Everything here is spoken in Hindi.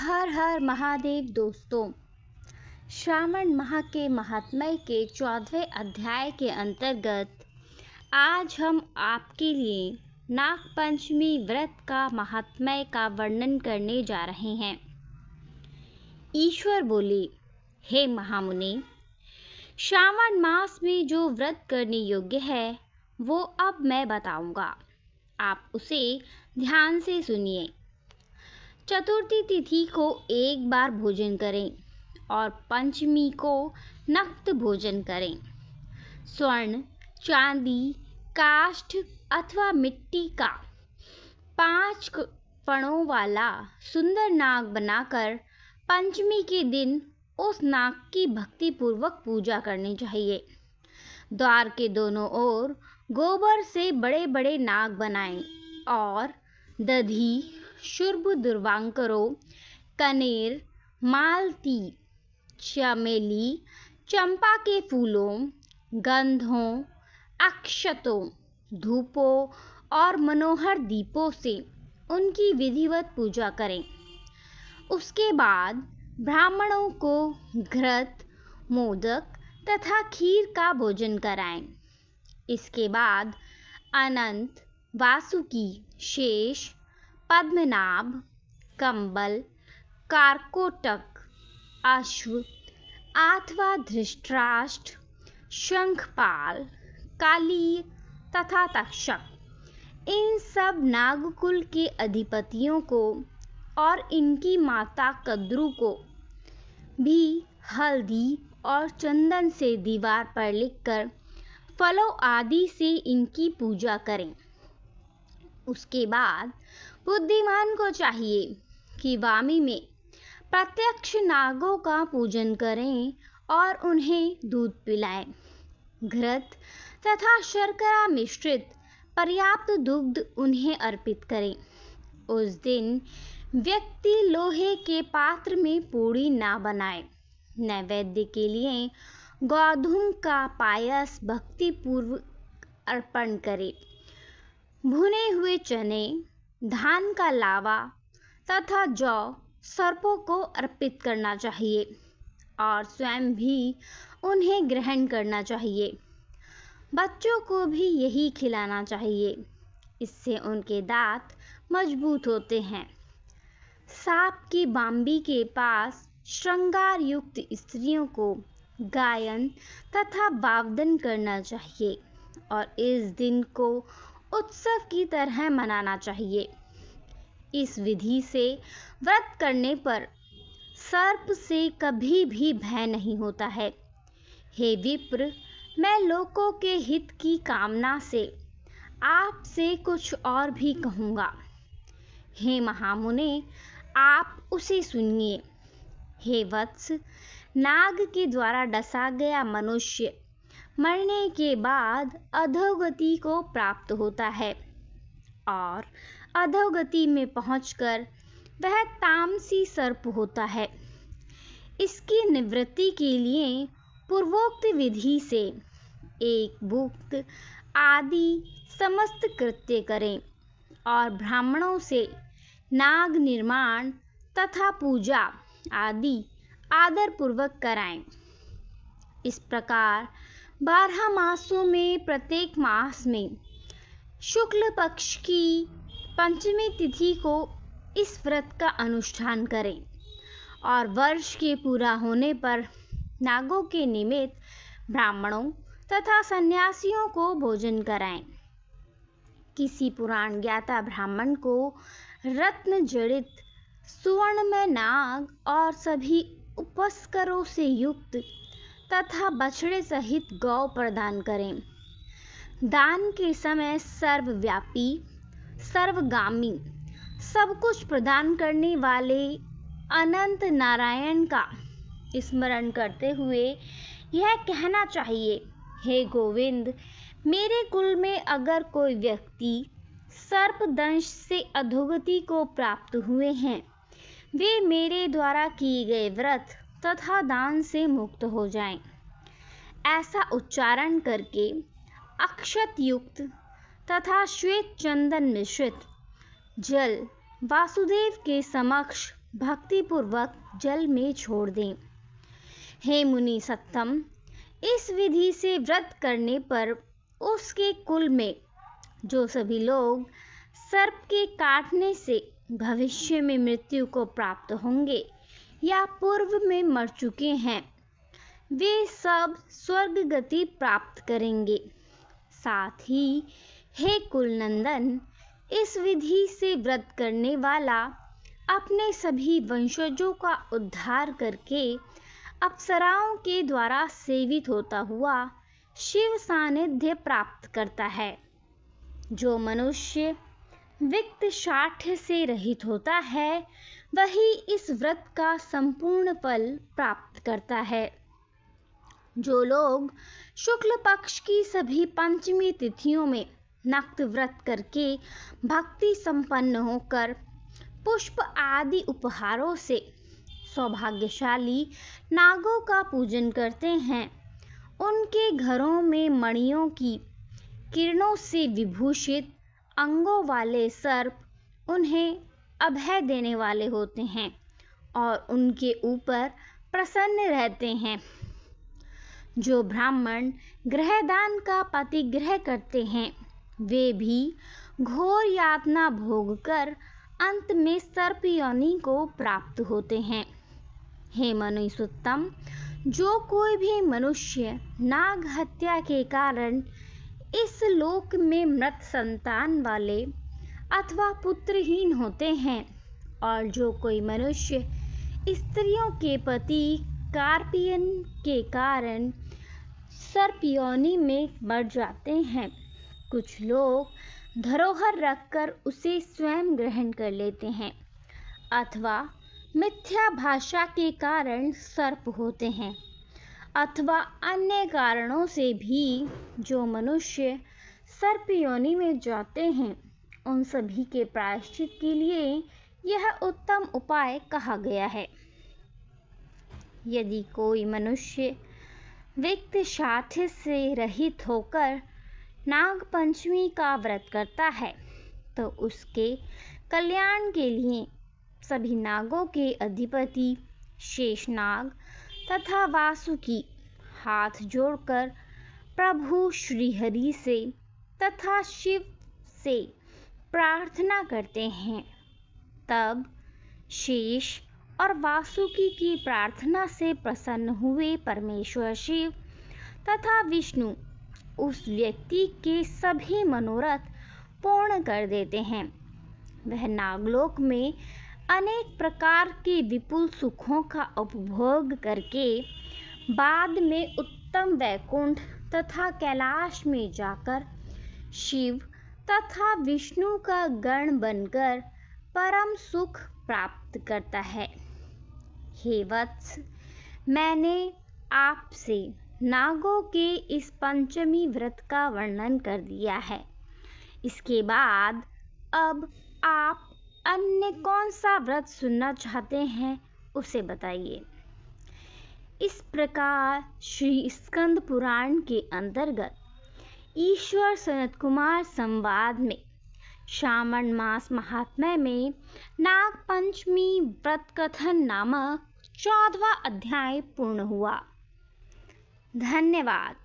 हर हर महादेव दोस्तों। श्रावण माह के महात्म्य के 14वें अध्याय के अंतर्गत आज हम आपके लिए नाग पंचमी व्रत का महात्म्य का वर्णन करने जा रहे हैं। ईश्वर बोले, हे महामुनि, श्रावण मास में जो व्रत करने योग्य है वो अब मैं बताऊंगा, आप उसे ध्यान से सुनिए। चतुर्थी तिथि को एक बार भोजन करें और पंचमी को नक्त भोजन करें। स्वर्ण, चांदी, काष्ठ अथवा मिट्टी का 5 फणों वाला सुंदर नाग बनाकर पंचमी के दिन उस नाग की भक्ति पूर्वक पूजा करनी चाहिए। द्वार के दोनों ओर गोबर से बड़े बड़े नाग बनाएं और दधी, शुर्भ दुर्वांकरों, कनेर, मालती, चमेली, चंपा के फूलों, गंधों, अक्षतों, धूपों और मनोहर दीपों से उनकी विधिवत पूजा करें। उसके बाद ब्राह्मणों को घृत, मोदक तथा खीर का भोजन कराएं। इसके बाद अनंत, वासुकी, शेष, पद्मनाभ, कंबल, कारकोटक, अश्व अथवा धृतराष्ट्र, शंखपाल, काली तथा तक्षक इन सब नागकुल के अधिपतियों को और इनकी माता कद्रू को भी हल्दी और चंदन से दीवार पर लिखकर फलों आदि से इनकी पूजा करें। उसके बाद बुद्धिमान को चाहिए कि वामी में प्रत्यक्ष नागों का पूजन करें और उन्हें दूध पिलाएं। घृत तथा शर्करा मिश्रित पर्याप्त दुग्ध उन्हें अर्पित करें। उस दिन व्यक्ति लोहे के पात्र में पूड़ी ना बनाए। नैवेद्य के लिए गोधूम का पायस भक्ति पूर्वक अर्पण करे। भुने हुए चने, धान का लावा तथा जौ सर्पों को अर्पित करना चाहिए और स्वयं भी उन्हें ग्रहण करना चाहिए। बच्चों को भी यही खिलाना चाहिए, इससे उनके दांत मजबूत होते हैं। सांप की बांबी के पास श्रृंगार युक्त स्त्रियों को गायन तथा वादन करना चाहिए और इस दिन को उत्सव की तरह मनाना चाहिए। इस विधि से व्रत करने पर सर्प से कभी भी भय नहीं होता है। हे विप्र, मैं लोकों के हित की कामना से आपसे कुछ और भी कहूँगा। हे महामुने, आप उसे सुनिए। हे वत्स, नाग के द्वारा डसा गया मनुष्य मरने के बाद अधोगति को प्राप्त होता है और अधोगति में पहुंचकर वह तामसी सर्प होता है। इसकी निवृत्ति के लिए पूर्वोक्त विधि से एक भुक्त आदि समस्त कृत्य करें और ब्राह्मणों से नाग निर्माण तथा पूजा आदि आदर पूर्वक कराएं। इस प्रकार 12 मासों में प्रत्येक मास में शुक्ल पक्ष की पंचमी तिथि को इस व्रत का अनुष्ठान करें और वर्ष के पूरा होने पर नागों के निमित्त ब्राह्मणों तथा सन्यासियों को भोजन कराएं। किसी पुराण ज्ञाता ब्राह्मण को रत्न जड़ित सुवर्णमय नाग और सभी उपस्करों से युक्त तथा बछड़े सहित गौ प्रदान करें। दान के समय सर्वव्यापी, सर्वगामी, सब कुछ प्रदान करने वाले अनंत नारायण का स्मरण करते हुए यह कहना चाहिए, हे गोविंद, मेरे कुल में अगर कोई व्यक्ति सर्पदंश से अधोगति को प्राप्त हुए हैं, वे मेरे द्वारा किए गए व्रत तथा दान से मुक्त हो जाएं। ऐसा उच्चारण करके अक्षत युक्त तथा श्वेत चंदन मिश्रित जल वासुदेव के समक्ष भक्तिपूर्वक जल में छोड़ दें। हे मुनि सत्तम, इस विधि से व्रत करने पर उसके कुल में जो सभी लोग सर्प के काटने से भविष्य में मृत्यु को प्राप्त होंगे या पूर्व में मर चुके हैं, वे सब स्वर्ग गति प्राप्त करेंगे। साथ ही हे कुलनंदन, इस विधि से व्रत करने वाला अपने सभी वंशजों का उद्धार करके अप्सराओं के द्वारा सेवित होता हुआ शिव सानिध्य प्राप्त करता है। जो मनुष्य विक्त शाठ्य से रहित होता है, वही इस व्रत का संपूर्ण फल प्राप्त करता है। जो लोग शुक्ल पक्ष की सभी पंचमी तिथियों में नक्त व्रत करके भक्ति संपन्न होकर पुष्प आदि उपहारों से सौभाग्यशाली नागों का पूजन करते हैं, उनके घरों में मणियों की किरणों से विभूषित अंगों वाले सर्प उन्हें अभय देने वाले होते हैं और उनके ऊपर प्रसन्न रहते हैं। जो ब्राह्मण ग्रहदान का प्रतिग्रह करते हैं, वे भी घोर यातना भोग कर अंत में सर्प योनि को प्राप्त होते हैं। हे मनुष्योत्तम, जो कोई भी मनुष्य नाग हत्या के कारण इस लोक में मृत संतान वाले अथवा पुत्रहीन होते हैं, और जो कोई मनुष्य स्त्रियों के पति कार्पियन के कारण सर्प योनि में मर जाते हैं, कुछ लोग धरोहर रखकर उसे स्वयं ग्रहण कर लेते हैं, अथवा मिथ्या भाषा के कारण सर्प होते हैं, अथवा अन्य कारणों से भी जो मनुष्य सर्प योनि में जाते हैं, उन सभी के प्रायश्चित के लिए यह उत्तम उपाय कहा गया है। यदि कोई मनुष्य विक्त शाठ्य से रहित होकर नाग पंचमी का व्रत करता है, तो उसके कल्याण के लिए सभी नागों के अधिपति शेषनाग तथा वासुकी हाथ जोड़कर प्रभु श्रीहरि से तथा शिव से प्रार्थना करते हैं। तब शेष और वासुकी की प्रार्थना से प्रसन्न हुए परमेश्वर शिव तथा विष्णु उस व्यक्ति के सभी मनोरथ पूर्ण कर देते हैं। वह नागलोक में अनेक प्रकार के विपुल सुखों का उपभोग करके बाद में उत्तम वैकुंठ तथा कैलाश में जाकर शिव तथा विष्णु का गण बनकर परम सुख प्राप्त करता है। हे वत्स, मैंने आपसे नागों के इस पंचमी व्रत का वर्णन कर दिया है। इसके बाद अब आप अन्य कौन सा व्रत सुनना चाहते हैं, उसे बताइए। इस प्रकार श्री स्कंद पुराण के अंतर्गत ईश्वर सनत कुमार संवाद में श्रावण मास महात्म्य में नाग पंचमी व्रत कथन नामक 14वां अध्याय पूर्ण हुआ। धन्यवाद।